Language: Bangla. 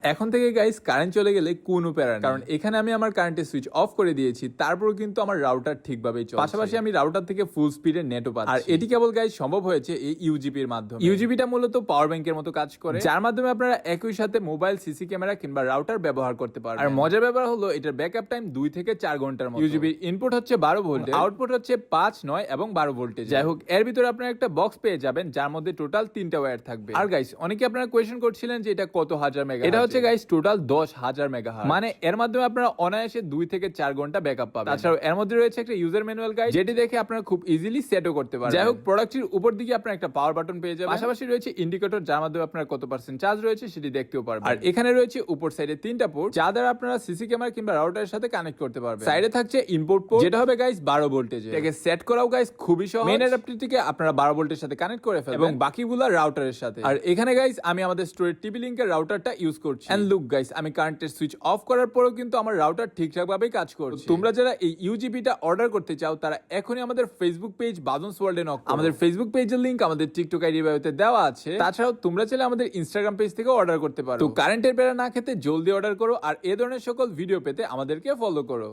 এখন থেকে গাইস কারেন্ট চলে গেলে কোনো প্যারা নেই, কারণ এখানে আমি আমার কারেন্টের সুইচ অফ করে দিয়েছি, তারপরও কিন্তু আমার রাউটার ঠিকভাবেই চলছে। পাশাপাশি আমি রাউটার থেকে ফুল স্পিডের নেটও পাচ্ছি। আর এটি কেবল গাইস সম্ভব হয়েছে এই ইউজিপির মাধ্যমে। ইউজিপিটা মূলত পাওয়ার ব্যাংকের মতো কাজ করে, যার মাধ্যমে আপনারা একই সাথে মোবাইল, সিসি ক্যামেরা কিংবা রাউটার ব্যবহার করতে পারবেন। আর মজার ব্যাপার হলো এটার ব্যাকআপ টাইম 2 থেকে 4 ঘন্টার মতো। ইউজিপির ইনপুট হচ্ছে 12 ভোল্ট, আউটপুট হচ্ছে 5, 9 এবং 12 ভোল্টেজ। যাই হোক, এর ভিতরে আপনারা একটা বক্স পেয়ে যাবেন যার মধ্যে টোটাল 3টা ওয়্যার থাকবে। আর গাইস অনেকে আপনারা কোয়েশ্চেন করছিলেন যে এটা কত হাজার মেগা, এটা হচ্ছে গাইস টোটাল 10,000 মেগাহার্টজ। মানে এর মাধ্যমে আপনারা অনায়াসে 2 থেকে 4 ঘন্টা ব্যাকআপ পাবেন। তাছাড়াও এর মধ্যে রয়েছে একটা ইউজার ম্যানুয়াল গাইড, যেটি দেখে আপনারা খুব ইজিলি সেটও করতে পারবেন। যাই হোক, প্রোডাক্টটির উপর দিকে আপনারা একটা পাওয়ার বাটন পেয়ে যাবেন। পাশাপাশি রয়েছে ইন্ডিকেটর, যার মাধ্যমে আপনারা কত পার্সেন্ট চার্জ রয়েছে সেটি দেখতেও পারবেন। আর এখানে রয়েছে উপর সাইডে 3টা পোর্ট, যা দ্বারা আপনারা সিসি ক্যামেরা কিংবা রাউটারের সাথে কানেক্ট করতে পারবেন। সাইডে থাকছে ইনপুট পোর্ট, যেটা হবে গাইস 12 ভোল্টেজে। এটাকে সেট করাও গাইস খুবই সহজ। মেইন অ্যাডাপ্টারটিকে আপনারা 12 ভোল্টের সাথে কানেক্ট করে ফেলবেন এবং বাকিগুলো রাউটারের সাথে। আর এখানে গাইস আমি আমাদের স্টোরের টিভি লিংকের রাউটারটা ইউজ করছি। এন্ড লুক গাইস, আমি কারেন্টের সুইচ অফ করার পরেও কিন্তু আমার রাউটার ঠিকঠাক ভাবেই কাজ করছে। তোমরা যারা এই ইউজিপিটা অর্ডার করতে চাও তারা এখনই আমাদের ফেসবুক পেজ বাদনস ওয়ার্ল্ডে নক করো। আমাদের ফেসবুক পেজের লিংক আমাদের টিকটক আইডি বায়োতে দেওয়া আছে। তাছাড়াও তোমরা চাইলে আমাদের ইনস্টাগ্রাম পেজ থেকে অর্ডার করতে পারো। তো কারেন্টের প্যারা না খেতে জলদি অর্ডার করো, আর এই ধরনের সকল ভিডিও পেতে আমাদেরকে ফলো করো।